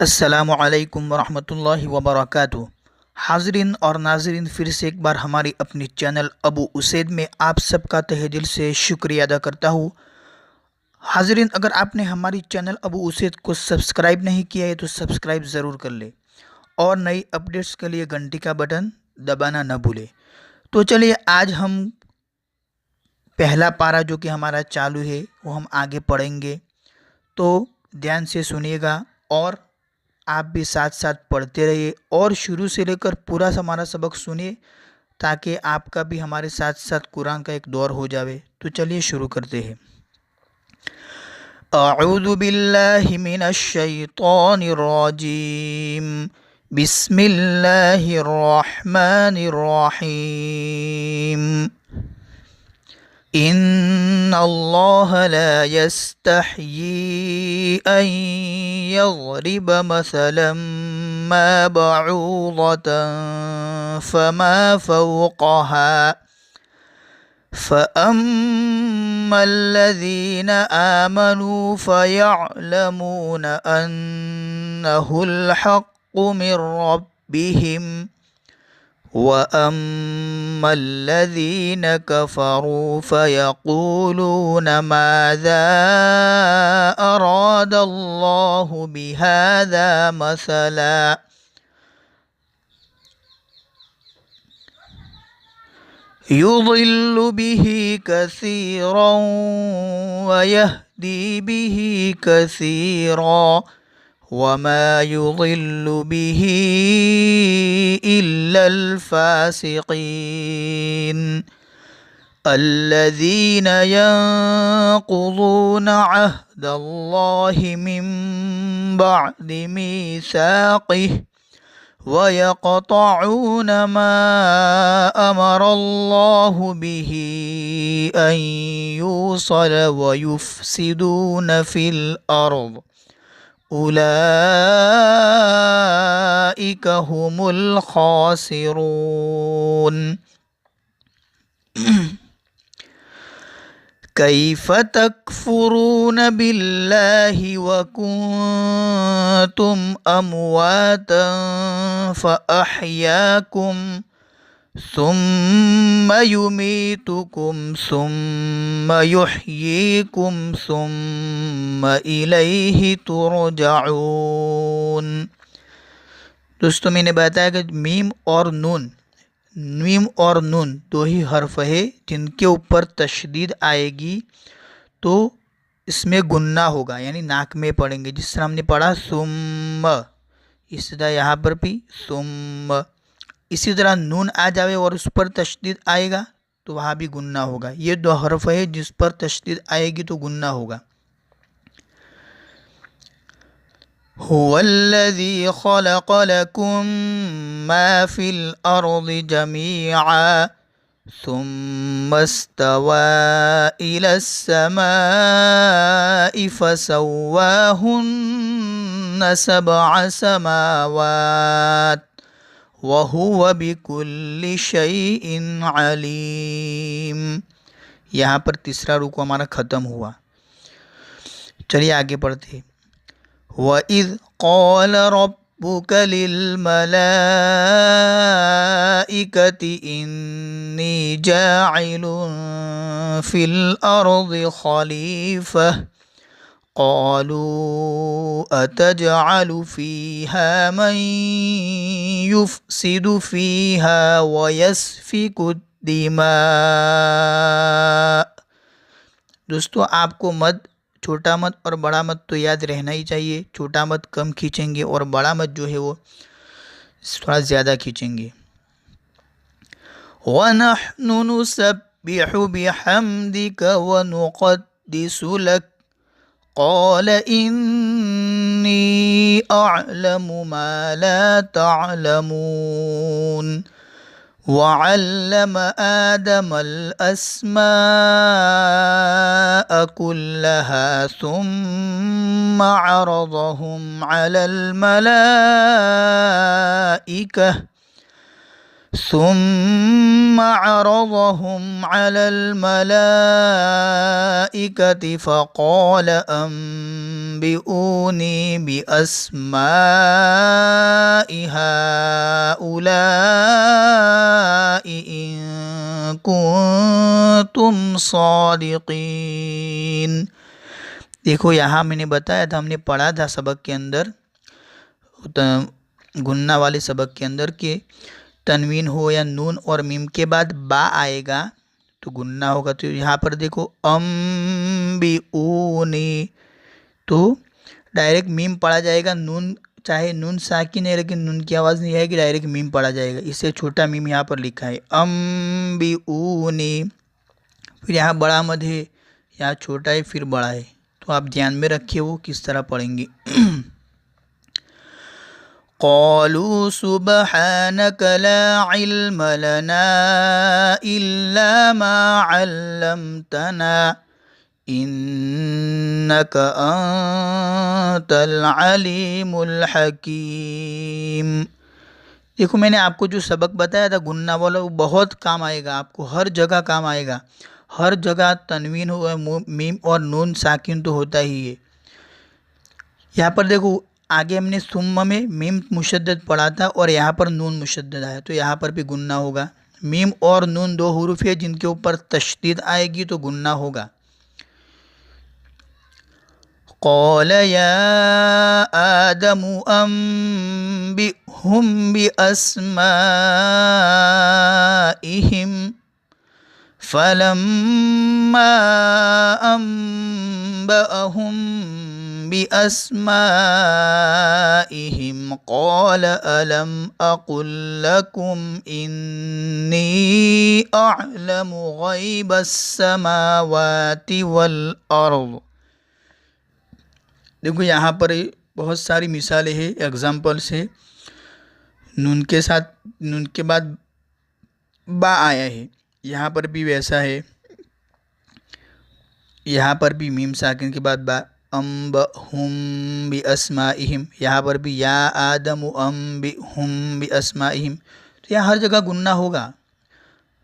السلام علیکم ورحمۃ اللہ وبرکاتہ۔ حاضرین اور ناظرین، پھر سے ایک بار ہماری اپنی چینل ابو اسید میں آپ سب کا تہہ دل سے شکریہ ادا کرتا ہوں۔ حاضرین، اگر آپ نے ہماری چینل ابو اسید کو سبسکرائب نہیں کیا ہے تو سبسکرائب ضرور کر لیں اور نئی اپڈیٹس کے لیے گھنٹی کا بٹن دبانا نہ بھولیں۔ تو چلیے آج ہم پہلا پارہ جو کہ ہمارا چالو ہے وہ ہم آگے پڑھیں گے، تو دھیان سے سنیے گا اور آپ بھی ساتھ ساتھ پڑھتے رہیے اور شروع سے لے کر پورا ہمارا سبق سنیے تاکہ آپ کا بھی ہمارے ساتھ ساتھ قرآن کا ایک دور ہو جاوے۔ تو چلیے شروع کرتے ہیں۔ اعوذ باللہ من الشیطان الرجیم، بسم اللہ الرحمن الرحیم۔ ان اللہ لا يستحيي ان يضرب مثلا ما بعوضة فما فوقها فأما الذين آمنوا فيعلمون أنه الحق من ربهم وَأَمَّا الَّذِينَ كَفَرُوا فَيَقُولُونَ مَاذَا أَرَادَ اللَّهُ بِهَذَا مَثَلًا يُضِلُّ بِهِ كَثِيرًا وَيَهْدِي بِهِ كَثِيرًا وَمَا يُضِلُّ بِهِ إِلَّا الْفَاسِقِينَ الَّذِينَ يَنقُضُونَ عَهْدَ اللَّهِ مِن بَعْدِ مِيثَاقِهِ وَيَقْطَعُونَ مَا أَمَرَ اللَّهُ بِهِ أَن يُوصَلَ وَيُفْسِدُونَ فِي الْأَرْضِ اولئک هم الخاسرون۔ کیف تکفرون باللہ وکنتم امواتا فاحیاکم ثم یمیتکم ثم یحییکم ثم الیہ ترجعون۔ دوستو، میں نے بتایا کہ میم اور نون دو ہی حرف ہے جن کے اوپر تشدید آئے گی تو اس میں گننا ہوگا، یعنی ناک میں پڑھیں گے، جس طرح ہم نے پڑھا ثم، اس طرح یہاں پر بھی ثم، اسی طرح نون آ جاوے اور اس پر تشدید آئے گا تو وہاں بھی گننا ہوگا۔ یہ دو حرف ہے جس پر تشدید آئے گی تو گننا ہوگا۔ هو الذي خلق لكم ما في الأرض جميعا ثم استوى إلى السماء فسواهن سبع سماوات وَهُوَ بِكُلِّ شَيْءٍ عَلِيمٌ۔ یہاں پر تیسرا رکوع ہمارا ختم ہوا۔ چلیے آگے پڑھتے ہیں۔ وَإِذْ قَالَ رَبُّكَ لِلْمَلَائِكَةِ إِنِّي جَاعِلٌ فِي الْأَرْضِ خَلِيفَةً قالوا أتجعل فيها من يفسد فيها ويسفك الدماء۔ دوستو، آپ کو مد، چھوٹا مد اور بڑا مد تو یاد رہنا ہی چاہیے۔ چھوٹا مد کم کھینچیں گے اور بڑا مد جو ہے وہ تھوڑا زیادہ کھینچیں گے۔ وَنَحْنُ نُسَبِّحُ بِحَمْدِكَ وَنُقَدِّسُ لَكَ قال إني أعلم ما لا تعلمون وعلم آدم الأسماء كلها ثم عرضهم على الملائكة فقال أنبئوني بِأَسْمَاءِ هَؤُلَاءِ إِن كُنتُمْ صَادِقِينَ۔ دیکھو یہاں میں نے بتایا تھا، ہم نے پڑھا تھا سبق کے اندر، گننا والے سبق کے اندر، کہ تنوین ہو یا نون اور میم کے بعد با آئے گا تو گننا ہوگا۔ تو یہاں پر دیکھو انبئونی، تو ڈائریکٹ میم پڑھا جائے گا، نون چاہے نون ساکن ہے لیکن نون کی آواز نہیں آئے گی، ڈائریکٹ میم پڑھا جائے گا۔ اس سے چھوٹا میم یہاں پر لکھا ہے انبئونی، پھر یہاں بڑا مد ہے، یہاں چھوٹا ہے پھر بڑا ہے، تو آپ دھیان میں رکھیے وہ کس طرح پڑھیں گے۔ قالوا سبحانك لا علم لنا إلا ما علمتنا إنك أنت العليم الحكيم۔ دیکھو میں نے آپ کو جو سبق بتایا تھا گننا والا، وہ بہت کام آئے گا، آپ کو ہر جگہ کام آئے گا، ہر جگہ تنوین ہو، میم اور نون ساکن تو ہوتا ہی ہے۔ یہاں پر دیکھو آگے ہم نے ثم میں میم مشدد پڑھا تھا اور یہاں پر نون مشدد آیا، تو یہاں پر بھی گننا ہوگا۔ میم اور نون دو حروف ہے جن کے اوپر تشدید آئے گی تو گننا ہوگا۔ قال یا آدم انبئهم بأسمائهم فلما أنبأهم بأسمائهم قال ألم أقل لكم إني أعلم غيب السماوات والأرض۔ دیکھو یہاں پر بہت ساری مثالیں ہیں، ایگزامپلس ہے۔ نون کے ساتھ، نون کے بعد با آیا ہے، یہاں پر بھی ویسا ہے، یہاں پر بھی میم ساکن کے بعد با، انبئہم باسمائہم، یہاں پر بھی یا آدم انبئہم باسمائہم، تو یہاں ہر جگہ گننا ہوگا۔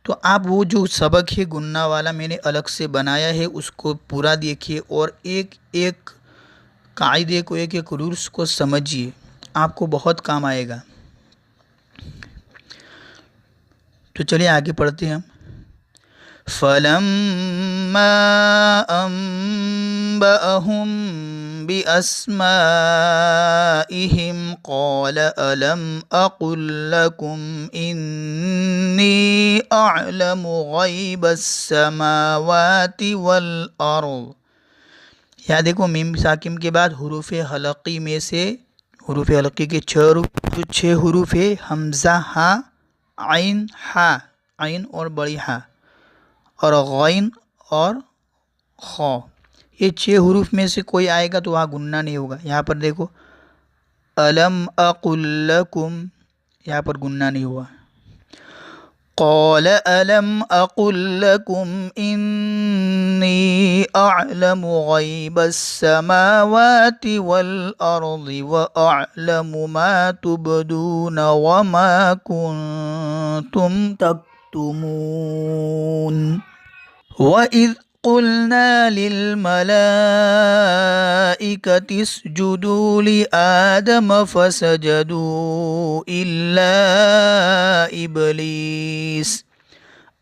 تو آپ وہ جو سبق ہے گننا والا میں نے الگ سے بنایا ہے، اس کو پورا دیکھیے اور ایک ایک قاعدے کو، ایک ایک رولس کو سمجھیے، آپ کو بہت کام آئے گا۔ تو چلیے آگے پڑھتے ہیں ہم۔ فَلَمَّا أَنبَأَهُم بِأَسْمَائِهِمْ قَالَ أَلَمْ أَقُل لَّكُمْ إِنِّي أَعْلَمُ غَيْبَ السَّمَاوَاتِ وَالْأَرْضِ۔ یہاں دیکھو میم ساکن کے بعد حروف حلقی میں سے، حروف حلقی کے چھ حروف ہے، حمزہ ہا، عین ہا، عین اور بڑی ہا، اور غین اور خا، یہ چھ حروف میں سے کوئی آئے گا تو وہاں گننا نہیں ہوگا۔ یہاں پر دیکھو الم اقل لکم، یہاں پر گننا نہیں ہوا۔ قال الم اقل لکم انی اعلم غیب السماوات والارض واعلم ما تبدون وما کنتم تکتمون۔ وَإِذْ قُلْنَا لِلْمَلَائِكَةِ اسْجُدُوا لِآدَمَ فَسَجَدُوا إِلَّا إِبْلِيسَ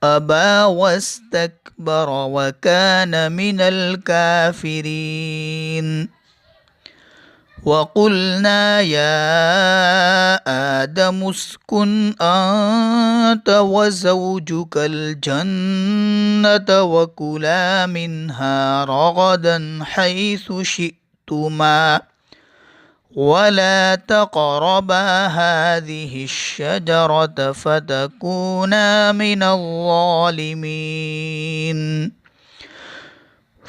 أَبَى وَاسْتَكْبَرَ وَكَانَ مِنَ الْكَافِرِينَ۔ وَقُلْنَا يَا آدَمُ اسْكُنْ أَنْتَ وَزَوْجُكَ الْجَنَّةَ وَكُلَا مِنْهَا رَغَدًا حَيْثُ شِئْتُمَا وَلَا تَقْرَبَا هَذِهِ الشَّجَرَةَ فَتَكُونَا مِنَ الظَّالِمِينَ۔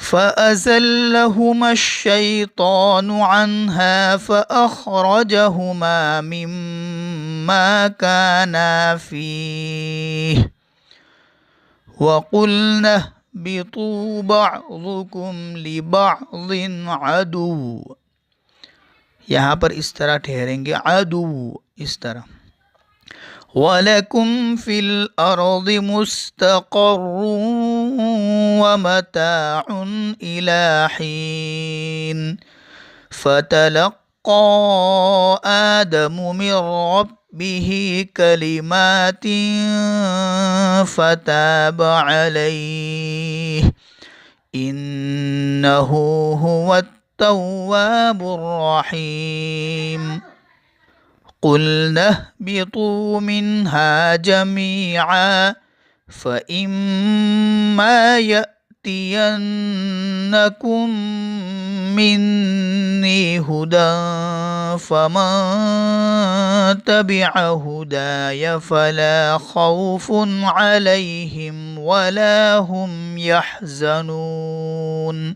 فَأَزَلَّهُمَا الشَّيْطَانُ عَنْهَا فَأَخْرَجَهُمَا مِمَّا كَانَا فِيهِ وَقُلْنَا اهْبِطُوا بَعْضُكُمْ لِبَعْضٍ عَدُوٌّ، یہاں پر اس طرح ٹھہریں گے، عدو اس طرح۔ وَلَكُمْ فِي الْأَرْضِ مُسْتَقَرٌّ وَمَتَاعٌ إِلَىٰ حِينٍ۔ فتلقى آدم من ربه كلمات فتاب عليه إنه هو التواب الرحيم قلنا اهبطوا منها جميعا فإما يأتينكم مني هدى فمن تبع هداي فلا خوف عليهم ولا هم يحزنون.